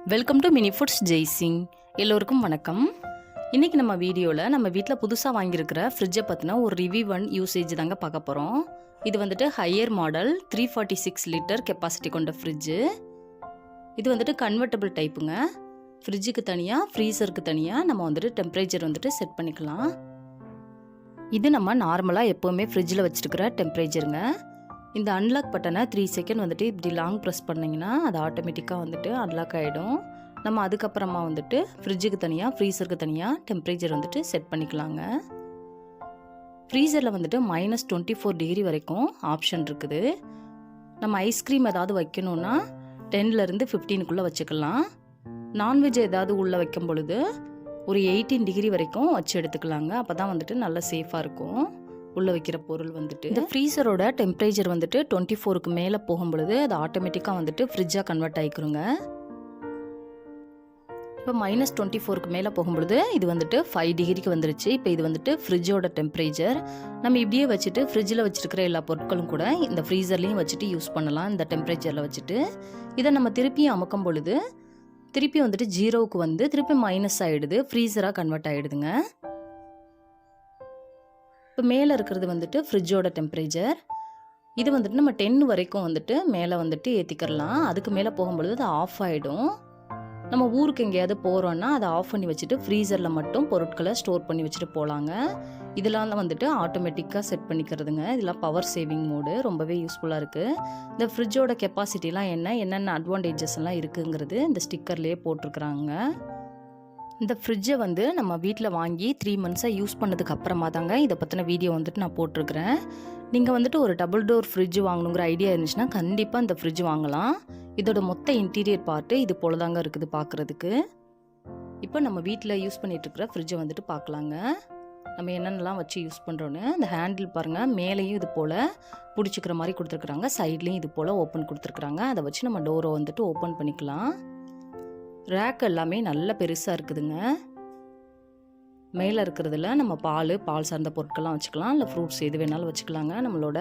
Welcome to mini foods Jaisingh. எல்லோருக்கும் வணக்கம். இன்றைக்கி நம்ம வீடியோவில் நம்ம வீட்டில் புதுசாக வாங்கியிருக்கிற ஃப்ரிட்ஜை பற்றின ஒரு ரிவ்யூ அண்ட் யூசேஜ் தாங்க பார்க்க போகிறோம். இது வந்துட்டு ஹையர் மாடல் 346 லிட்டர் கெப்பாசிட்டி கொண்ட ஃப்ரிட்ஜு. இது வந்துட்டு கன்வெர்ட்டபிள் டைப்புங்க. ஃப்ரிட்ஜுக்கு தனியாக ஃப்ரீசருக்கு தனியாக நம்ம வந்துட்டு டெம்பரேச்சர் வந்துட்டு செட் பண்ணிக்கலாம். இது நம்ம நார்மலாக எப்போவுமே ஃப்ரிட்ஜில் வச்சுருக்கிற டெம்பரேச்சருங்க. இந்த அன்லாக் பட்டனை 3 செகண்ட் வந்துட்டு இப்படி லாங் ப்ரெஸ் பண்ணிங்கன்னா அது ஆட்டோமேட்டிக்காக வந்துட்டு அன்லாக் ஆகிடும். நம்ம அதுக்கப்புறமா வந்துட்டு ஃப்ரிட்ஜுக்கு தனியாக ஃப்ரீசருக்கு தனியாக டெம்பரேச்சர் வந்துட்டு செட் பண்ணிக்கலாங்க. ஃப்ரீசரில் வந்துட்டு -24 டிகிரி வரைக்கும் ஆப்ஷன் இருக்குது. நம்ம ஐஸ்கிரீம் ஏதாவது வைக்கணுன்னா 10லேருந்து 15க்குள்ளே வச்சுக்கலாம். நான்வெஜ் ஏதாவது உள்ளே வைக்கும் பொழுது ஒரு 18 டிகிரி வரைக்கும் வச்சு எடுத்துக்கலாங்க. அப்போ தான் வந்துட்டு நல்லா சேஃபாக இருக்கும் உள்ளே வைக்கிற பொருள் வந்துட்டு. இந்த ஃப்ரீசரோட டெம்பரேச்சர் வந்துட்டு 24க்கு மேலே போகும் பொழுது அது ஆட்டோமேட்டிக்காக வந்துட்டு ஃப்ரிட்ஜாக கன்வெர்ட் ஆகிக்கிறோங்க. இப்போ -24க்கு மேலே போகும்பொழுது இது வந்துட்டு 5 டிகிரிக்கு வந்துருச்சு. இப்போ இது வந்துட்டு ஃப்ரிட்ஜோட டெம்பரேச்சர். நம்ம இப்படியே வச்சுட்டு ஃப்ரிட்ஜில் வச்சுருக்கிற எல்லா பொருட்களும் கூட இந்த ஃப்ரீசர்லேயும் வச்சுட்டு யூஸ் பண்ணலாம். இந்த டெம்பரேச்சரில் வச்சுட்டு இதை நம்ம திருப்பியும் அமுக்கும் பொழுது திருப்பி வந்துட்டு 0க்கு வந்து திருப்பி மைனஸ் ஆகிடுது, ஃப்ரீசராக கன்வெர்ட் ஆகிடுதுங்க. இப்போ மேலே இருக்கிறது வந்துட்டு ஃப்ரிட்ஜோட டெம்பரேச்சர். இது வந்துட்டு நம்ம 10 வரைக்கும் வந்துட்டு மேலே வந்துட்டு ஏற்றிக்கிறலாம். அதுக்கு மேலே போகும்பொழுது அது ஆஃப் ஆகிடும். நம்ம ஊருக்கு எங்கேயாவது போகிறோன்னா அதை ஆஃப் பண்ணி வச்சுட்டு ஃப்ரீசரில் மட்டும் பொருட்களை ஸ்டோர் பண்ணி வச்சுட்டு போகலாங்க. இதெல்லாம் வந்துட்டு ஆட்டோமேட்டிக்காக செட் பண்ணிக்கிறதுங்க. இதெல்லாம் பவர் சேவிங் மோடு, ரொம்பவே யூஸ்ஃபுல்லாக இருக்குது. இந்த ஃப்ரிட்ஜோட கெப்பாசிட்டிலாம் என்னென்ன அட்வான்டேஜஸ் எல்லாம் இருக்குங்கிறது இந்த ஸ்டிக்கர்லேயே போட்டிருக்கிறாங்க. இந்த ஃப்ரிட்ஜை வந்து நம்ம வீட்டில் வாங்கி 3 மந்த்ஸாக யூஸ் பண்ணதுக்கு அப்புறமா தாங்க இதை பற்றின வீடியோ வந்துட்டு நான் போட்டிருக்கிறேன். நீங்கள் வந்துட்டு ஒரு டபுள் டோர் ஃப்ரிட்ஜ் வாங்கணுங்கிற ஐடியா இருந்துச்சுன்னா கண்டிப்பாக இந்த ஃப்ரிட்ஜ் வாங்கலாம். இதோட மொத்த இன்டீரியர் பார்ட்டு இது போல தாங்க இருக்குது பார்க்குறதுக்கு. இப்போ நம்ம வீட்டில் யூஸ் பண்ணிகிட்டு இருக்கிற ஃப்ரிட்ஜை வந்துட்டு பார்க்கலாங்க. நம்ம என்னென்னலாம் வச்சு யூஸ் பண்ணுறோன்னு. அந்த ஹேண்டில் பாருங்கள், மேலேயும் இது போல் பிடிச்சிக்கிற மாதிரி கொடுத்துருக்குறாங்க, சைட்லேயும் இது போல் ஓப்பன் கொடுத்துருக்குறாங்க. அதை வச்சு நம்ம டோரை வந்துட்டு ஓப்பன் பண்ணிக்கலாம். ரேக் எல்லாமே நல்ல பெருசாக இருக்குதுங்க. மேலே இருக்கிறதுல நம்ம பால் சார்ந்த பொருட்கள்லாம் வச்சுக்கலாம், இல்லை ஃப்ரூட்ஸ் எது வேணாலும் வச்சுக்கலாங்க. நம்மளோட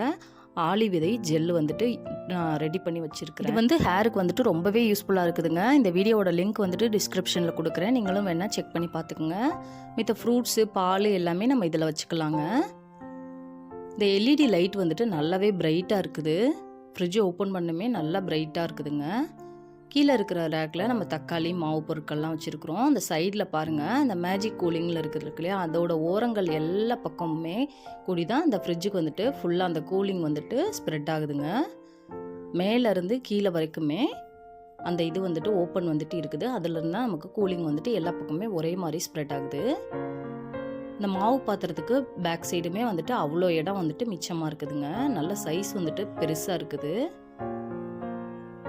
ஆளி விதை ஜெல்லு வந்துட்டு நான் ரெடி பண்ணி வச்சுருக்கிறேன். இது வந்து ஹேருக்கு வந்துட்டு ரொம்பவே யூஸ்ஃபுல்லாக இருக்குதுங்க. இந்த வீடியோவோட லிங்க் வந்துட்டு டிஸ்கிரிப்ஷனில் கொடுக்குறேன், நீங்களும் வேணால் செக் பண்ணி பார்த்துக்குங்க. மித்த ஃப்ரூட்ஸு பால் எல்லாமே நம்ம இதில் வச்சுக்கலாங்க. இந்த எல்இடி லைட் வந்துட்டு நல்லாவே பிரைட்டாக இருக்குது. ஃப்ரிட்ஜை ஓப்பன் பண்ணுமே நல்லா பிரைட்டாக இருக்குதுங்க. கீழே இருக்கிற ரேக்கில் நம்ம தக்காளி மாவு பொருட்கள்லாம் வச்சுருக்குறோம். அந்த சைடில் பாருங்கள், அந்த மேஜிக் கூலிங்கில் இருக்கிறது இல்லையா, அதோட ஓரங்கள் எல்லா பக்கமுமே கூடி தான் இந்த ஃப்ரிட்ஜுக்கு வந்துட்டு ஃபுல்லாக அந்த கூலிங் வந்துட்டு ஸ்ப்ரெட் ஆகுதுங்க. மேலேருந்து கீழே வரைக்குமே அந்த இது வந்துட்டு ஓப்பன் வந்துட்டு இருக்குது. அதுலேருந்து தான் நமக்கு கூலிங் வந்துட்டு எல்லா பக்கமே ஒரே மாதிரி ஸ்ப்ரெட் ஆகுது. இந்த மாவு பாத்திரத்துக்கு பேக் சைடுமே வந்துட்டு அவ்வளோ இடம் வந்துட்டு மிச்சமாக இருக்குதுங்க. நல்ல சைஸ் வந்துட்டு பெருசாக இருக்குது.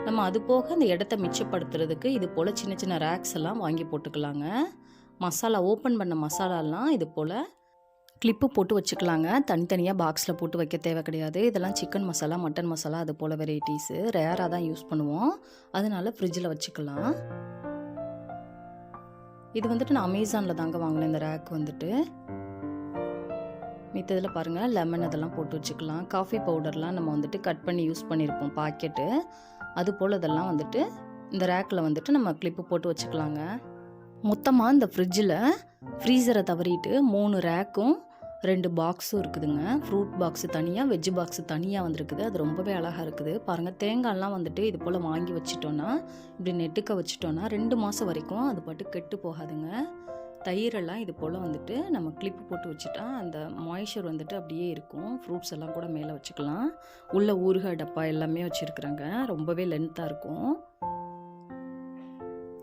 நம்ம அது போக இந்த இடத்த மிச்சப்படுத்துறதுக்கு இது போல் சின்ன சின்ன ரேக்ஸ் எல்லாம் வாங்கி போட்டுக்கலாங்க. மசாலா ஓப்பன் பண்ண மசாலாலாம் இது போல் கிளிப்பு போட்டு வச்சுக்கலாங்க. தனித்தனியாக பாக்ஸில் போட்டு வைக்க தேவை கிடையாது. இதெல்லாம் சிக்கன் மசாலா, மட்டன் மசாலா அது போல் வெரைட்டிஸு ரேராக தான் யூஸ் பண்ணுவோம், அதனால ஃப்ரிட்ஜில் வச்சுக்கலாம். இது வந்துட்டு நான் அமேசானில் தாங்க வாங்கினேன் இந்த ரேக் வந்துட்டு. மித்ததில் பாருங்கள், லெமன் அதெல்லாம் போட்டு வச்சுக்கலாம். காஃபி பவுடர்லாம் நம்ம வந்துட்டு கட் பண்ணி யூஸ் பண்ணியிருப்போம் பாக்கெட்டு, அது போல் இதெல்லாம் வந்துட்டு இந்த ரேக்கில் வந்துட்டு நம்ம கிளிப்பு போட்டு வச்சுக்கலாங்க. மொத்தமாக இந்த ஃப்ரிட்ஜில் ஃப்ரீசரை தவறிட்டு 3 ரேக்கும் 2 பாக்ஸும் இருக்குதுங்க. ஃப்ரூட் பாக்ஸு தனியாக, வெஜ் பாக்ஸு தனியாக வந்துருக்குது. அது ரொம்பவே அழகாக இருக்குது. பாருங்கள், தேங்காயெல்லாம் வந்துட்டு இது போல் வாங்கி வச்சிட்டோன்னா, இப்படி நெட்டுக்க வச்சிட்டோன்னா 2 மாதம் வரைக்கும் அது பாட்டு கெட்டு போகாதுங்க. தயிரெல்லாம் இது போல் வந்துட்டு நம்ம கிளிப்பு போட்டு வச்சுட்டா அந்த மாய்ஸ்சர் வந்துட்டு அப்படியே இருக்கும். ஃப்ரூட்ஸ் எல்லாம் கூட மேலே வச்சுக்கலாம். உள்ள ஊறுகாய் டப்பா எல்லாமே வச்சுருக்குறாங்க. ரொம்பவே லென்த்தாக இருக்கும்.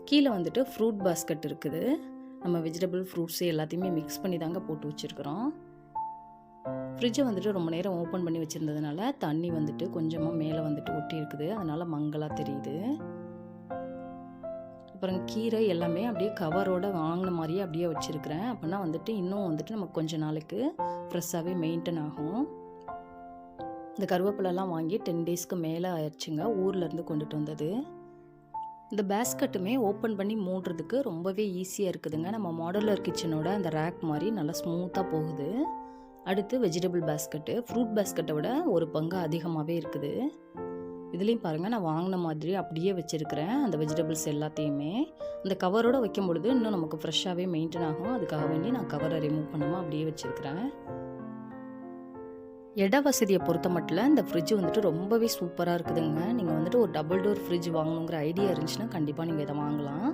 கீழே வந்துட்டு ஃப்ரூட் பாஸ்கெட் இருக்குது. நம்ம வெஜிடபிள் ஃப்ரூட்ஸு எல்லாத்தையுமே மிக்ஸ் பண்ணி தாங்க போட்டு வச்சுருக்குறோம். ஃப்ரிட்ஜை வந்துட்டு ரொம்ப நேரம் ஓப்பன் பண்ணி வச்சுருந்ததுனால தண்ணி வந்துட்டு கொஞ்சமாக மேலே வந்துட்டு ஒட்டி இருக்குது, அதனால் மங்கலாக தெரியுது. அப்புறம் கீரை எல்லாமே அப்படியே கவரோட வாங்கின மாதிரியே அப்படியே வச்சுருக்கிறேன். அப்படின்னா வந்துட்டு இன்னும் வந்துட்டு நமக்கு கொஞ்சம் நாளைக்கு ஃப்ரெஷ்ஷாகவே மெயின்டைன் ஆகும். இந்த கருவேப்பிலெல்லாம் வாங்கி 10 டேஸ்க்கு மேலே ஆயிடுச்சுங்க, ஊர்லேருந்து கொண்டுட்டு வந்தது. இந்த பேஸ்கட்டுமே ஓப்பன் பண்ணி மூடுறதுக்கு ரொம்பவே ஈஸியாக இருக்குதுங்க. நம்ம மாடுலர் கிச்சனோட அந்த ரேக் மாதிரி நல்லா ஸ்மூத்தாக போகுது. அடுத்து வெஜிடபிள் பேஸ்கட்டு, ஃப்ரூட் பேஸ்கட்டை விட ஒரு பங்கு அதிகமாகவே இருக்குது. இதுலேயும் பாருங்கள் நான் வாங்கின மாதிரி அப்படியே வச்சுருக்கிறேன் அந்த வெஜிடபிள்ஸ் எல்லாத்தையுமே. அந்த கவரோடு வைக்கும் பொழுது இன்னும் நமக்கு ஃப்ரெஷ்ஷாகவே மெயின்டைன் ஆகும். அதுக்காக வேண்டி நான் கவரை ரிமூவ் பண்ணாமல் அப்படியே வச்சுருக்கிறேன். இட வசதியை பொறுத்த மட்டும் இந்த ஃப்ரிட்ஜ் வந்துட்டு ரொம்பவே சூப்பராக இருக்குதுங்க. நீங்கள் வந்துட்டு ஒரு டபுள் டோர் ஃப்ரிட்ஜ் வாங்கணுங்கிற ஐடியா இருந்துச்சுன்னா கண்டிப்பாக நீங்கள் இதை வாங்கலாம்.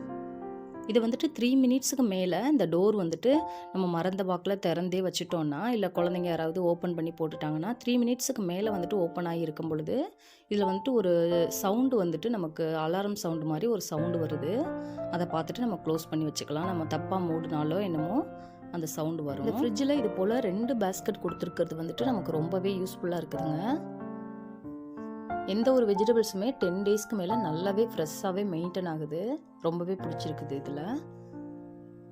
இது வந்துட்டு 3 மினிட்ஸுக்கு மேலே இந்த டோர் வந்துட்டு நம்ம மறந்த வாக்கில் திறந்தே வச்சுட்டோன்னா, இல்லை குழந்தைங்க யாராவது ஓப்பன் பண்ணி போட்டுட்டாங்கன்னா 3 மினிட்ஸுக்கு மேலே வந்துட்டு ஓப்பன் ஆகி இருக்கும் பொழுது இதில் வந்துட்டு ஒரு சவுண்டு வந்துட்டு நமக்கு அலாரம் சவுண்டு மாதிரி ஒரு சவுண்டு வருது. அதை பார்த்துட்டு நம்ம க்ளோஸ் பண்ணி வச்சுக்கலாம். நம்ம தப்பாக மூடினாலோ என்னமோ அந்த சவுண்டு வரும். இந்த ஃப்ரிட்ஜில் இது போல் 2 பேஸ்கெட் கொடுத்துருக்கிறது வந்துட்டு நமக்கு ரொம்பவே யூஸ்ஃபுல்லாக இருக்குதுங்க. எந்த ஒரு வெஜிடபிள்ஸுமே 10 டேஸ்க்கு மேலே நல்லாவே ஃப்ரெஷ்ஷாகவே மெயின்டைன் ஆகுது. ரொம்பவே பிடிச்சிருக்குது இதில்.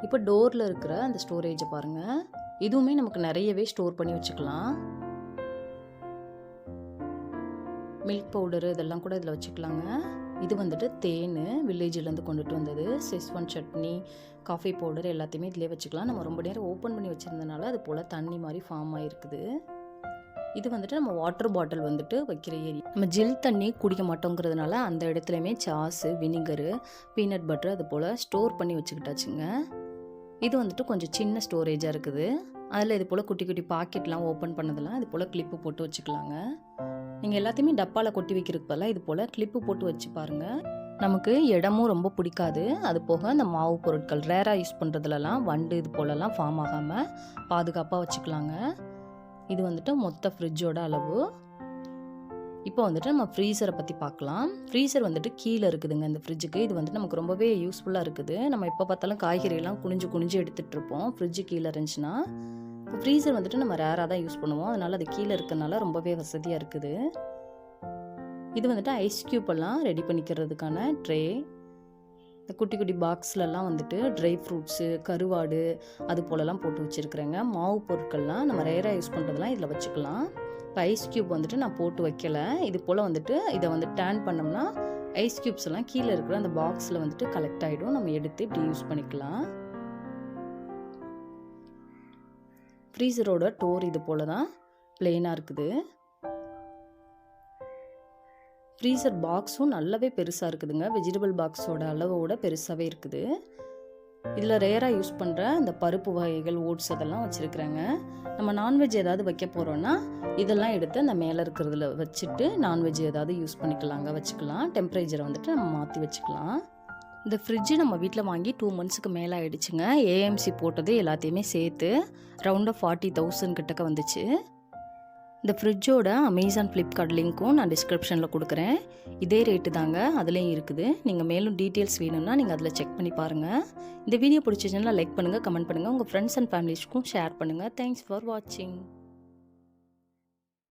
இப்போ டோரில் இருக்கிற அந்த ஸ்டோரேஜை பாருங்கள். இதுவுமே நமக்கு நிறையவே ஸ்டோர் பண்ணி வச்சுக்கலாம். மில்க் பவுடரு இதெல்லாம் கூட இதில் வச்சுக்கலாங்க. இது வந்துட்டு தேன் வில்லேஜிலேருந்து கொண்டுட்டு வந்தது. செஸ்வான் சட்னி, காஃபி பவுடர் எல்லாத்தையுமே இதிலே வச்சுக்கலாம். நம்ம ரொம்ப நேரம் ஓப்பன் பண்ணி வச்சுருந்தனால அது போல் தண்ணி மாதிரி ஃபார்ம் ஆகிருக்குது. இது வந்துட்டு நம்ம வாட்டர் பாட்டில் வந்துட்டு வைக்கிற ஏரியா. நம்ம ஜில் தண்ணி குடிக்க மாட்டோங்கிறதுனால அந்த இடத்துலையுமே சாஸு, வினிகரு, பீனட் பட்டர் அது போல் ஸ்டோர் பண்ணி வச்சுக்கிட்டாச்சுங்க. இது வந்துட்டு கொஞ்சம் சின்ன ஸ்டோரேஜாக இருக்குது. அதில் இது போல் குட்டி குட்டி பாக்கெட்லாம் ஓப்பன் பண்ணதெல்லாம் இது போல் கிளிப்பு போட்டு வச்சுக்கலாங்க. நீங்கள் எல்லாத்தையுமே டப்பாவில் கொட்டி வைக்கிறதுக்கு பதிலாக இது போல் கிளிப்பு போட்டு வச்சு பாருங்கள். நமக்கு இடமும் ரொம்ப பிடிக்காது. அது போக இந்த மாவு பொருட்கள் ரேராக யூஸ் பண்ணுறதுலலாம் வண்டு இது போலலாம் ஃபார்ம் ஆகாமல் பாதுகாப்பாக வச்சுக்கலாங்க. இது வந்துட்டு மொத்த ஃப்ரிட்ஜோட அளவு. இப்போ வந்துட்டு நம்ம ஃப்ரீசரை பற்றி பார்க்கலாம். ஃப்ரீசர் வந்துட்டு கீழே இருக்குதுங்க இந்த ஃப்ரிட்ஜுக்கு. இது வந்துட்டு நமக்கு ரொம்பவே யூஸ்ஃபுல்லாக இருக்குது. நம்ம எப்போ பார்த்தாலும் காய்கறியெல்லாம் குனிஞ்சு எடுத்துகிட்டு இருப்போம் ஃப்ரிட்ஜு கீழே இருந்துச்சுன்னா. இப்போ ஃப்ரீசர் வந்துட்டு நம்ம ரேராக தான் யூஸ் பண்ணுவோம். அதனால் அது கீழே இருக்கிறதுனால ரொம்பவே வசதியாக இருக்குது. இது வந்துட்டு ஐஸ் க்யூப் எல்லாம் ரெடி பண்ணிக்கிறதுக்கான ட்ரே. இந்த குட்டி குட்டி பாக்ஸ்லலாம் வந்துட்டு ட்ரை ஃப்ரூட்ஸு, கருவாடு அது போலலாம் போட்டு வச்சுருக்குறேங்க. மாவு பொருட்கள்லாம் நம்ம ரேராக யூஸ் பண்ணுறதுலாம் இதில் வச்சுக்கலாம். இப்போ ஐஸ் க்யூப் வந்துட்டு நான் போட்டு வைக்கல. இது போல் வந்துட்டு இதை வந்து டேர்ன் பண்ணோம்னா ஐஸ் க்யூப்ஸ் எல்லாம் கீழே இருக்கிற அந்த பாக்ஸில் வந்துட்டு கலெக்ட் ஆகிடும். நம்ம எடுத்து இப்படி யூஸ் பண்ணிக்கலாம். ஃப்ரீசரோட டோர் இது போல் தான் பிளெயினாக இருக்குது. ஃப்ரீசர் பாக்ஸும் நல்லாவே பெருசாக இருக்குதுங்க. வெஜிடபிள் பாக்ஸோட அளவோட பெருசாகவே இருக்குது. இதில் ரேராக யூஸ் பண்ணுற இந்த பருப்பு வகைகள், ஓட்ஸ் அதெல்லாம் வச்சுருக்குறாங்க. நம்ம நான்வெஜ் ஏதாவது வைக்க போகிறோன்னா இதெல்லாம் எடுத்து அந்த மேலே இருக்கிறதுல வச்சுட்டு நான்வெஜ் ஏதாவது யூஸ் வச்சுக்கலாம். டெம்பரேச்சரை வந்துட்டு நம்ம மாற்றி வச்சுக்கலாம். இந்த ஃப்ரிட்ஜு நம்ம வீட்டில் வாங்கி 2 மந்த்ஸுக்கு மேலே ஆகிடுச்சுங்க. ஏஎம்சி போட்டது எல்லாத்தையுமே சேர்த்து ரவுண்டாக 40,000 கிட்டக்க வந்துச்சு. இந்த ஃப்ரிட்ஜோட அமேசான் ஃப்ளிப்கார்ட் லிங்க்கும் நான் டிஸ்கிரிப்ஷனில் கொடுக்குறேன். இதே ரேட்டு தாங்க அதுலேயும் இருக்குது. நீங்கள் மேலும் டீட்டெயில்ஸ் வேணும்னா நீங்கள் அதில் செக் பண்ணி பாருங்கள். இந்த வீடியோ பிடிச்சிச்சுன்னா லைக் பண்ணுங்கள், கமெண்ட் பண்ணுங்கள், உங்கள் ஃப்ரெண்ட்ஸ் அண்ட் ஃபேமிலிஸ்க்கும் ஷேர் பண்ணுங்கள். தேங்க்ஸ் ஃபார் வாட்சிங்.